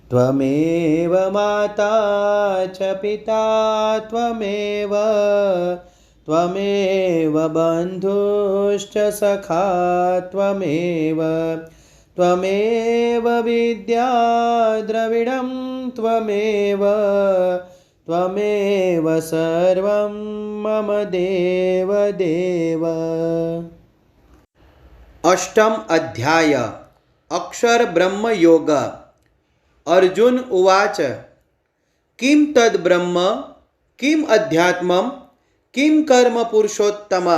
त्वमेव माता च पिता त्वमेव त्वमेव बन्धुश्च सखा त्वमेव त्वमेव विद्या द्रविडं त्वमेव त्वमेव सर्वं मम देव देव। अष्टम अध्याय अक्षर ब्रह्म योग। अर्जुन उवाच किं तद् ब्रह्म किम अध्यात्मं किम कर्म पुरुषोत्तम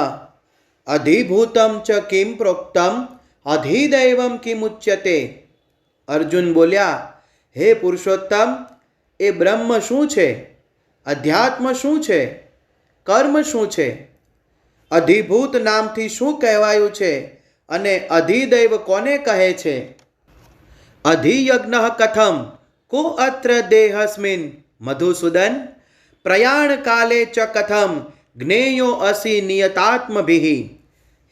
अधिभूतं च किम प्रोक्तम अधिदैवं किमुच्यते। अर्जुन बोल्या, हे पुरुषोत्तम, એ બ્રહ્મ શું છે, અધ્યાત્મ શું છે, કર્મ શું છે, અધિભૂત નામથી શું કહેવાયું છે અને અધિદૈવ કોને કહે છે? અધિયજ્ઞ કથમ કો અત્ર દેહસ્મિન મધુસૂદન પ્રયાણ કાલે ચ કથમ જ્ઞેયો અસી નિયતાત્મભિઃ।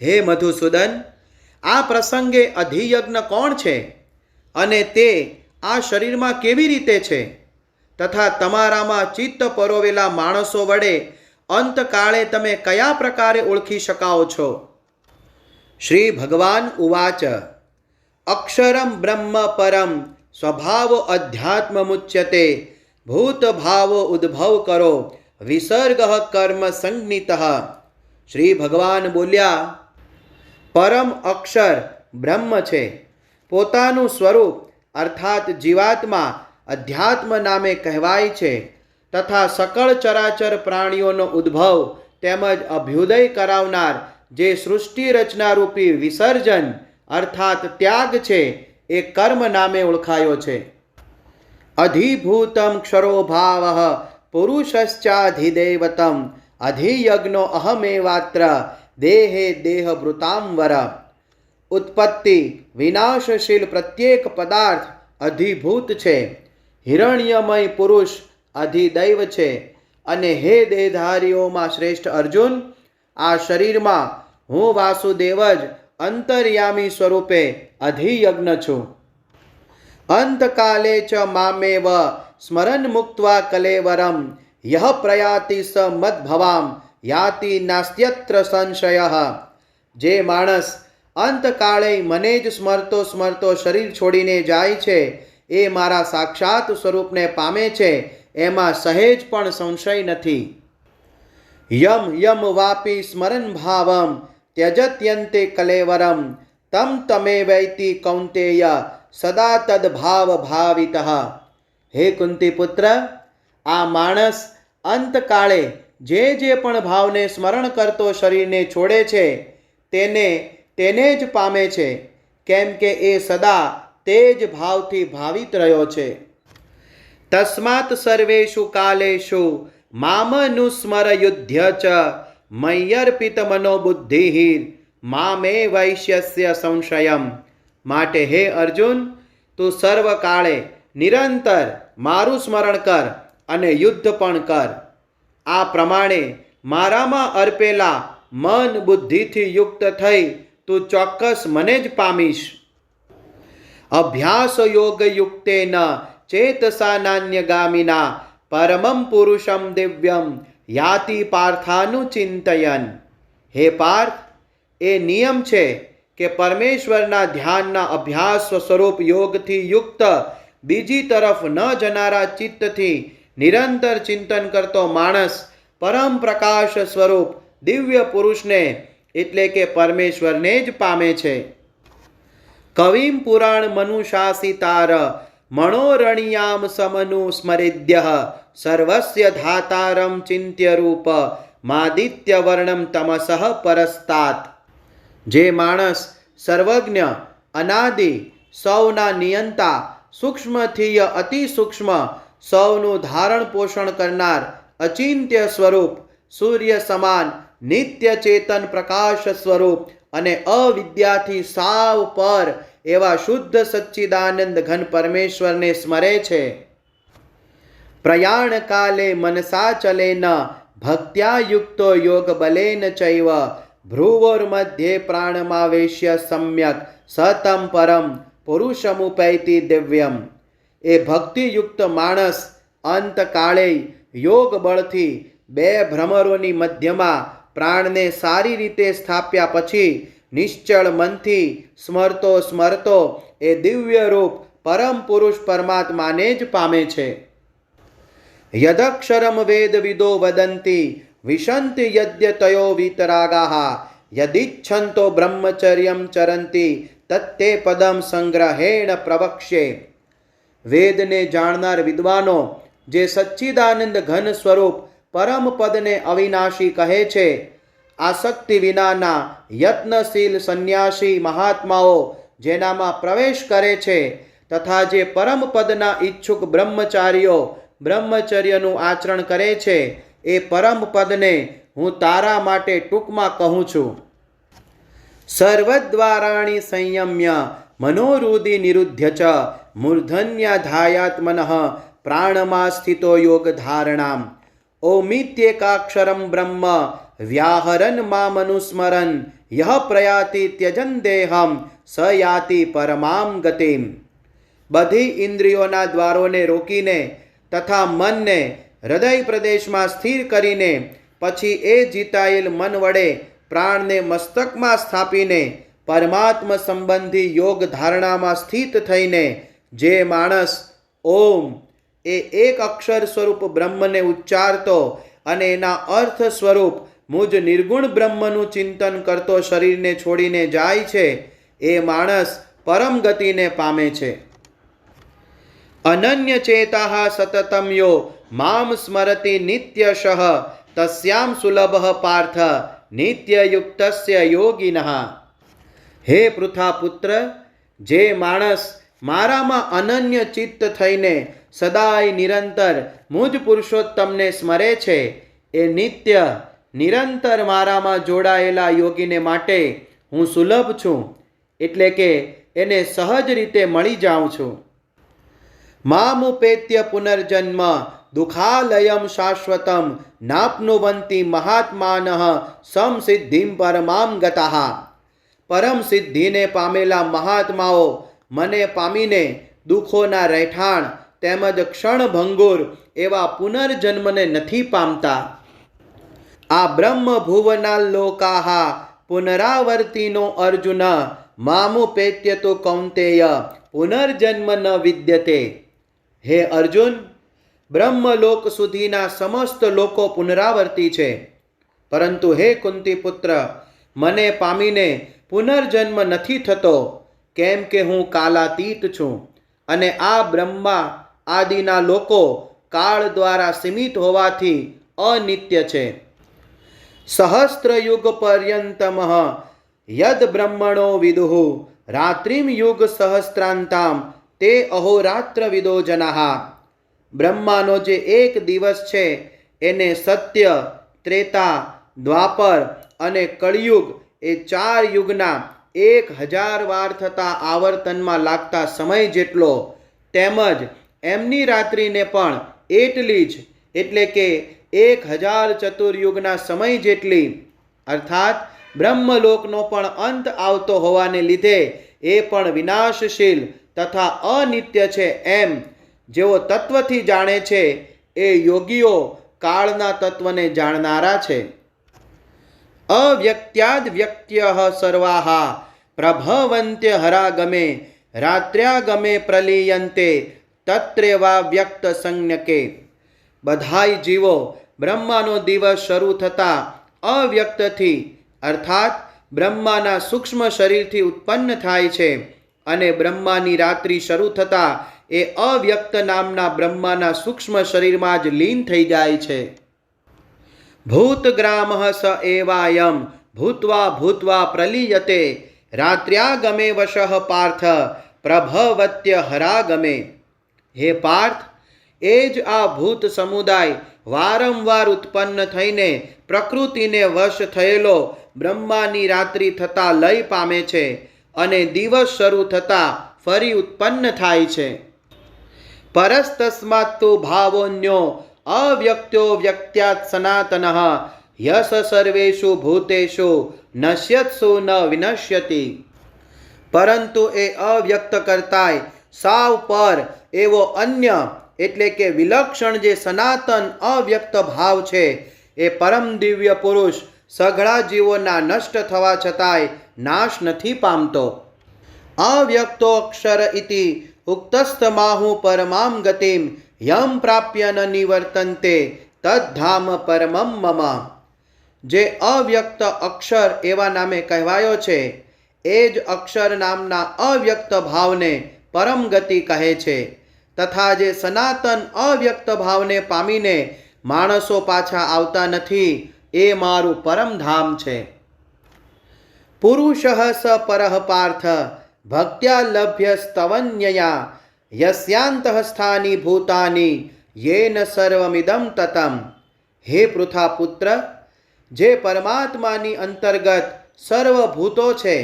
હે મધુસૂદન, આ પ્રસંગે અધિયજ્ઞ કોણ છે અને તે આ શરીરમાં કેવી રીતે છે તથા તમારામાં ચિત્ત પરોવેલા માણસો વડે અંતકાળે તમે કયા પ્રકારે ઓળખી શકાઓ છો? શ્રી ભગવાન ઉવાચ અક્ષરમ બ્રહ્મ પરમ સ્વભાવો અધ્યાત્મમુચ્યતે ભૂત ભાવો ઉદ્ભવ કરો વિસર્ગ કર્મ સંજ્ઞિત। શ્રી ભગવાન બોલ્યા, પરમ અક્ષર બ્રહ્મ છે, પોતાનું સ્વરૂપ અર્થાત જીવાત્મા અધ્યાત્મ નામે કહેવાય છે તથા સકળ ચરાચર પ્રાણીઓનો ઉદ્ભવ તેમજ અભ્યુદય કરાવનાર જે સૃષ્ટિ રચનારૂપી વિસર્જન અર્થાત ત્યાગ છે એ કર્મ નામે ઓળખાયો છે। અધિભૂતમ ક્ષરો ભાવ પુરુષશ્ચાધિદૈવતમ અધિયજ્ઞો અહમેવાત્ર દેહે દેહભૃતાંવર। ઉત્પત્તિ વિનાશશીલ પ્રત્યેક પદાર્થ અધિભૂત છે, હિરણ્યમય પુરુષ અધિદૈવ છે અને હે દેહધારીઓમાં શ્રેષ્ઠ અર્જુન, આ શરીરમાં હું વાસુદેવ જ અંતર્યામી સ્વરૂપે અધિયજ્ઞ છું। અંતકાલે ચ મામેવ સ્મરન મુક્ત્વા કલેવરમ યહ પ્રયાતિ સ મદ્ભવામ યાતિ નાસ્ત્યત્ર સંશયઃ। જે માણસ અંતકાળે મને જ સ્મરતો સ્મરતો શરીર છોડીને જાય છે એ મારા સાક્ષાત સ્વરૂપને પામે છે, એમાં સહેજ પણ સંશય નથી। યમ યમ વાપી સ્મરન ભાવમ ત્યજત્યંતે કલેવરમ તમ તમેવૈતિ કૌંતેય સદા તદ્ભાવ ભાવિતઃ। હે કુંતી પુત્ર, આ માણસ અંતકાળે જે પણ ભાવને સ્મરણ કરતો શરીરને છોડે છે તેને જ પામે છે, કેમ કે એ સદા તે જ ભાવથી ભાવિત રહ્યો છે। તસ્માત સર્વેષુ કાલેષુ મામનુસ્મર યુધ્ય ચ મય્યર્પિત મનોબુદ્ધિઃ મામે વૈશ્યસ્ય સંશયમ। માટે હે અર્જુન, તું સર્વકાળે નિરંતર મારું સ્મરણ કર અને યુદ્ધ પણ કર। આ પ્રમાણે મારામાં અર્પેલા મન બુદ્ધિથી યુક્ત થઈ તું ચોક્કસ મને જ પામીશ। અભ્યાસ યોગ યુક્તેન ચેતસા નાન્યગામિના પરમં પુરુષમ દિવ્યમ યાતિ પાર્થાનુચિંતયન। હે પાર્થ, એ નિયમ છે કે પરમેશ્વરના ધ્યાનના અભ્યાસ સ્વરૂપ યોગથી યુક્ત બીજી તરફ ન જનારા ચિત્તથી નિરંતર ચિંતન કરતો માણસ પરમ પ્રકાશ સ્વરૂપ દિવ્ય પુરુષને એટલે કે પરમેશ્વરને જ પામે છે। કવિમ પુરાણ મનુશાસિતાર મણોરણિયામ સમનુ સ્મરેદ્ય સર્વસ્ય ધાતારમ ચિંત્ય રૂપ માદિત્ય વર્ણમ તમસઃ પરસ્તાત। જે માણસ સર્વજ્ઞ અનાદિ સૌના નિયંતા સૂક્ષ્મથી અતિ સૂક્ષ્મ સૌનું ધારણ પોષણ કરનાર અચિંત્ય સ્વરૂપ સૂર્ય સમાન નિત્ય ચેતન પ્રકાશ સ્વરૂપ અને અવિદ્યાથી સાવ પર એવા શુદ્ધ સચ્ચિદાનંદ ઘન પરમેશ્વરને સ્મરે છે। પ્રયાણ કાલે મનસા ચલેન ભક્ત્યા યુક્તો યોગ બલેન ચૈવ ભ્રુવોર્મધ્યે પ્રાણમાવેશ્ય સમ્યક સતમ પરમ પુરુષમુપૈતિ દિવ્યમ। એ ભક્તિયુક્ત માણસ અંતકાળે યોગ બળથી બે ભ્રમરોની મધ્યમાં પ્રાણને સારી રીતે સ્થાપ્યા પછી નિશ્ચળ મનથી સ્મરતો સ્મરતો એ દિવ્ય રૂપ પરમ પુરુષ પરમાત્માને જ પામે છે. યદક્ષરમ વેદવિદો વદંતી વિશંતિ યદ્યતયો વીતરાગાઃ યદિચ્છન્તો બ્રહ્મચર્યમ ચરંતી તત્તે પદમ સંગ્રહેણ પ્રવક્ષ્યે. વેદને જાણનાર વિદ્વાનો જે સચ્ચિદાનંદ ઘન સ્વરૂપ પરમ પદને અવિનાશી કહે છે, આસક્તિ વિનાના યત્નશીલ સંન્યાસી મહાત્માઓ જેનામાં પ્રવેશ કરે છે, તથા જે પરમ પદના ઈચ્છુક બ્રહ્મચારીઓ બ્રહ્મચર્યનું આચરણ કરે છે, એ પરમ પદને હું તારા માટે ટૂંકમાં કહું છું. સર્વદ્વારાણી સંયમ્ય મનોરુધિ નિરુધ્ય ચ મૂર્ધન્યાધાયાત્મનઃ પ્રાણમાં સ્થિતો યોગ ધારણામ ઓમિત્યેકાક્ષરમ બ્રહ્મ વ્યાહરન મામનુસ્મરન યહ પ્રયાતિ ત્યજન દેહમ સ યાતિ પરમામ ગતિમ. બધી ઇન્દ્રિયોના દ્વારોને રોકીને તથા મનને હૃદય પ્રદેશમાં સ્થિર કરીને પછી એ જીતાયેલ મન વડે પ્રાણને મસ્તકમાં સ્થાપીને પરમાત્મ સંબંધી યોગ ધારણામાં સ્થિત થઈને જે માણસ ઓમ એ એક અક્ષર સ્વરૂપ બ્રહ્મને ઉચ્ચારતો અને એના અર્થ સ્વરૂપ મુજ નિર્ગુણ બ્રહ્મનું ચિંતન કરતો શરીરને છોડીને જાય છે, એ માણસ પરમ ગતિને પામે છે. અનન્ય ચેતાઃ સતતમ યો મામ સ્મરતિ નિત્યશઃ તસ્યામ સુલભઃ પાર્થ નિત્યયુક્તસ્ય યોગિનઃ. હે પૃથાપુત્ર, જે માણસ મારામાં અનન્ય ચિત્ત થઈને સદાય નિરંતર મુજ પુરુષોત્તમને સ્મરે છે, એ નિત્ય નિરંતર મારામાં જોડાયેલા યોગીને માટે હું સુલભ છું, એટલે કે એને સહજ રીતે મળી જાઉં છું. મામુપેત્ય પુનર્જન્મ દુઃખાલયમ શાશ્વતમ નાપ્નુવંતિ મહાત્માનઃ સમસિદ્ધિમ પરમામ ગતાઃ. પરમ સિદ્ધિને પામેલા મહાત્માઓ મને પામીને દુઃખોના રહેઠાણ તેમજ ક્ષણભંગુર એવા પુનર્જન્મને નથી પામતા. આ બ્રહ્મ ભુવનાલ્લોકાઃ પુનરાવર્તિનો અર્જુન મામુપેત્ય તો કૌંતેય પુનર્જન્મ ન વિદ્યતે. હે અર્જુન, બ્રહ્મલોક સુધીના સમસ્ત લોકો પુનરાવર્તી છે, પરંતુ હે કુંતી પુત્ર, મને પામીને પુનર્જન્મ નથી થતો, કેમ કે હું કાલાતીત છું અને આ બ્રહ્મા આદિના લોકો કાળ દ્વારા સીમિત હોવાથી અનિત્ય છે. સહસ્ત્રયુગ પર્યંતમ યદ બ્રહ્મણો વિદુઃ રાત્રિમ યુગ સહસ્ત્રાંતામ તે અહોરાત્ર વિદો જનાઃ. બ્રહ્માનો જે એક દિવસ છે એને સત્ય, ત્રેતા, દ્વાપર અને કળિયુગ એ 4 યુગના 1000 વાર થતા આવર્તનમાં લાગતા સમય જેટલો, તેમજ એમની રાત્રિને પણ એટલી જ, એટલે કે 1000 ચતુર્યુગના સમય જેટલી, અર્થાત બ્રહ્મલોકનો પણ અંત આવતો હોવાને લીધે એ પણ વિનાશશીલ તથા અનિત્ય છે એમ જેઓ તત્વથી જાણે છે, એ યોગીઓ કાળના તત્વને જાણનારા છે. અવ્યક્ત્યાદ વ્યક્ત્યઃ સર્વાઃ પ્રભવન્ત્ય હરાગમે રાત્ર્યાગમે પ્રલીયન્તે તત્રેવા વ્યક્ત સંજ્ઞકે. બધાય જીવો બ્રહ્માનો દિવસ શરૂ થતાં અવ્યક્તથી અર્થાત બ્રહ્માના સૂક્ષ્મ શરીરથી ઉત્પન્ન થાય છે અને બ્રહ્માની રાત્રિ શરૂ થતાં એ અવ્યક્ત નામના બ્રહ્માના સૂક્ષ્મ શરીરમાં જ લીન થઈ જાય છે. ભૂતગ્રામઃ સ એવાયમ ભૂત્વા ભૂત્વા પ્રલીયતે રાત્ર્યાગમે વશઃ પાર્થ પ્રભવત્ય હરાગમે. હે પાર્થ, એ જ આ ભૂત સમુદાય વારંવાર ઉત્પન્ન થઈને પ્રકૃતિને વશ થયેલો બ્રહ્માની રાત્રિ થતાં લય પામે છે અને દિવસ શરૂ થતાં ફરી ઉત્પન્ન થાય છે. પરસ્તસ્માત્ તુ ભાવોન્યો અવ્યક્ત્યો વ્યક્ત્યાત્ સનાતનઃ યસ સર્વેષુ ભૂતેષુ નશ્યત્સુ ન વિનશ્યતિ. પરંતુ એ અવ્યક્ત કરતાય સાવ પર એવો અન્ય એટલે કે વિલક્ષણ જે સનાતન અવ્યક્ત ભાવ છે એ પરમ દિવ્ય પુરુષ સઘળા જીવોના નષ્ટ થવા છતાંય નાશ નથી પામતો. અવ્યક્તો અક્ષર ઇતિ ઉક્તસ્તમાહુ પરમામ ગતિમ યમ પ્રાપ્ય ન નિવર્તન્તે તદ્ધામ પરમમ મમ. જે અવ્યક્ત અક્ષર એવા નામે કહેવાયો છે એ જ અક્ષર નામના અવ્યક્ત ભાવને પરમ ગતિ કહે છે. તથા જે સનાતન અવ્યક્ત ભાવને પામીને માણસો પાછા આવતા નથી એ મારું પરમધામ છે. પુરુષ સ પરઃ પાર્થ ભક્ત્યા લભ્ય સ્તવન્યયા યસ્યાંતઃ સ્થાની ભૂતાની યેન સર્વમિદમ તતમ. હે પૃથાપુત્ર, જે પરમાત્માની અંતર્ગત સર્વભૂતો છે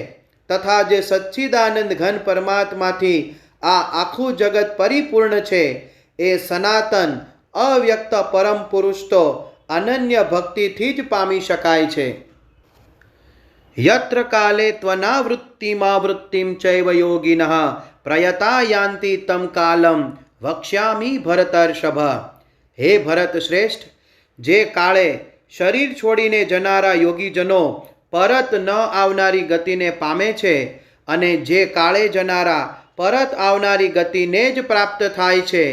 તથા જે સચ્ચિદાનંદ ઘન પરમાત્માથી આ આખું જગત પરિપૂર્ણ છે એ સનાતન અવ્યક્ત પરમ પુરુષ તો અનન્ય ભક્તિથી જ પામી શકાય છે. યત્ર કાલે ત્વનાવૃત્તિમાં વૃત્તિમ ચૈવ યોગિનઃ પ્રયતા યાન્તિ તમ કાલમ વક્ષ્યામિ ભરતર્ષભ. હે ભરત શ્રેષ્ઠ, જે કાળે શરીર છોડીને જનારા યોગીજનો પરત ન આવનારી ગતિને પામે છે અને જે કાળે જનારા પરત આવનારી ગતિને જ પ્રાપ્ત થાય છે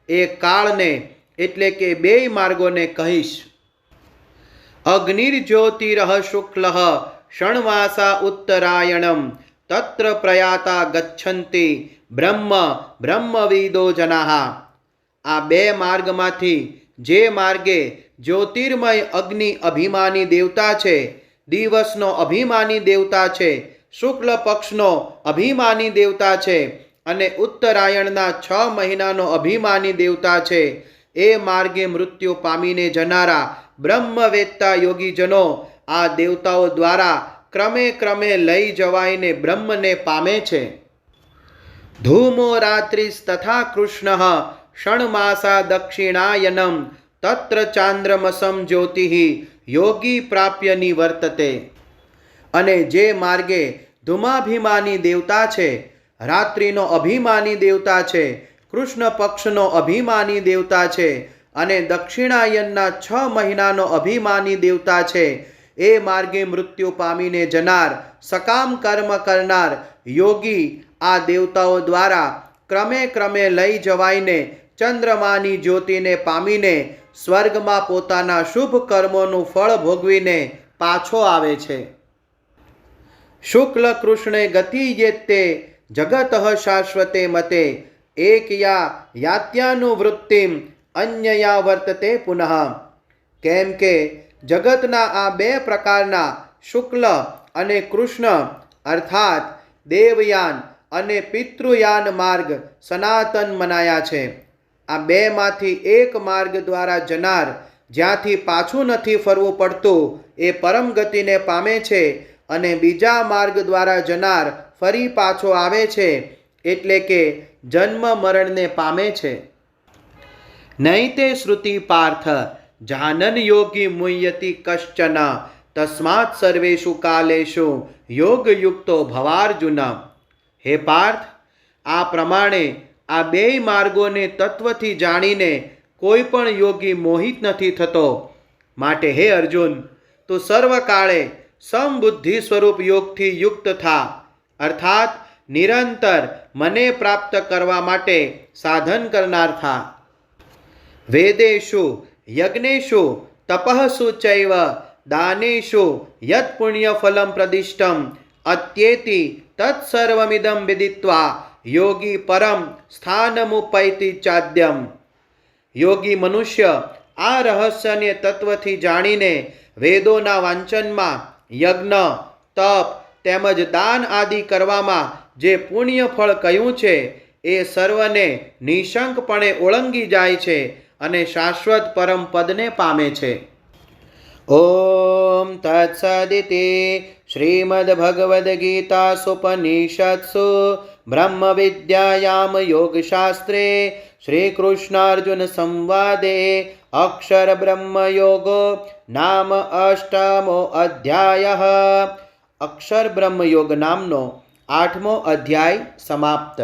એ કાળને એટલે કે બેય માર્ગોને કહીશ. અગ્નિર્જ્યોતિરઃ શુક્લઃ ષણમાસા ઉત્તરાયણમ તત્ર પ્રયાતા ગચ્છન્તિ બ્રહ્મવિદો જનાઃ. આ બે માર્ગમાંથી જે માર્ગે જ્યોતિર્મય અગ્નિ અભિમાની દેવતા છે, દિવસનો અભિમાની દેવતા છે, શુક્લ પક્ષનો અભિમાની દેવતા છે અને ઉત્તરાયણના 6 મહિનાનો અભિમાની દેવતા છે, એ માર્ગે મૃત્યુ પામીને જનારા બ્રહ્મવેત્તા યોગીજનો આ દેવતાઓ દ્વારા ક્રમે ક્રમે લઈ જવાઈને બ્રહ્મને પામે છે. ધૂમો રાત્રિસ્તથા કૃષ્ણ ષણમાસા દક્ષિણાયનમ તત્ર ચાંદ્રમસમ જ્યોતિ યોગી પ્રાપ્ય નિવર્તતે. અને જે માર્ગે ધૂમાભિમાની દેવતા છે, રાત્રિનો અભિમાની દેવતા છે, કૃષ્ણ પક્ષનો અભિમાની દેવતા છે અને દક્ષિણાયનના 6 મહિનાનો અભિમાની દેવતા છે, એ માર્ગે મૃત્યુ પામીને જનાર સકામ કર્મ કરનાર યોગી આ દેવતાઓ દ્વારા ક્રમે ક્રમે લઈ જવાઈને ચંદ્રમાની જ્યોતિને પામીને સ્વર્ગમાં પોતાના શુભ કર્મોનું ફળ ભોગવીને પાછો આવે છે. શુક્લ કૃષ્ણે ગતિ યેત્તે જગત શાશ્વતે મતે એકયા યાત્યાનુવૃત્તિમ અન્યયા વર્તતે પુનઃ. કેમ કે જગતના આ 2 પ્રકારના શુક્લ અને કૃષ્ણ અર્થાત દેવયાન અને પિતૃયાન માર્ગ સનાતન મનાયા છે. આ 2 માંથી એક માર્ગ દ્વારા જનાર જ્યાંથી પાછું નથી ફરવું પડતું એ પરમ ગતિને પામે છે અને બીજા માર્ગ દ્વારા જનાર ફરી પાછો આવે છે એટલે કે જન્મ મરણને પામે છે. નૈતે શ્રુતિ પાર્થ જાનન યોગી મુહ્યતિ કશ્ચન તસ્માત સર્વેષુ કાલેષુ યોગયુક્તો ભવાર્જુન. હે પાર્થ, આ પ્રમાણે આ 2 માર્ગોને તત્વથી જાણીને કોઈ પણ યોગી મોહિત નથી થતો. માટે હે અર્જુન, તું સર્વકાળે સમબુદ્ધિ સ્વરૂપ યોગથી યુક્ત થા, અર્થાત નિરંતર મને પ્રાપ્ત કરવા માટે સાધન કરનાર થા. વેદેષુ યજ્ઞેષુ તપઃસુ ચૈવ દાનેષુ યત પુણ્યફલમ પ્રદિષ્ટમ અત્યેતિ તત્સર્વમિદં વિદિત્વા યોગી પરમ સ્થાનમુપૈતિ ચાદ્યમ. યોગી મનુષ્ય આ રહસ્યને તત્વથી જાણીને વેદોના વાંચનમાં, યજ્ઞ, તપ તેમજ દાન આદિ કરવામાં જે પુણ્ય ફળ કહ્યું છે એ સર્વને નિશંકપણે ઓળંગી જાય છે અને શાશ્વત પરમ પદને પામે છે. ઓમ તત્સદિતિ શ્રીમદ્ભગવદ્ગીતાસુપનિષત્સુ બ્રહ્મ વિદ્યાયામ યોગશાસ્ત્રે શ્રીકૃષ્ણાર્જુન સંવાદે અક્ષર બ્રહ્મ યોગો નામ 8મો અધ્યાયઃ. અક્ષર બ્રહ્મ યોગ નામનો 8મો અધ્યાય સમાપ્ત.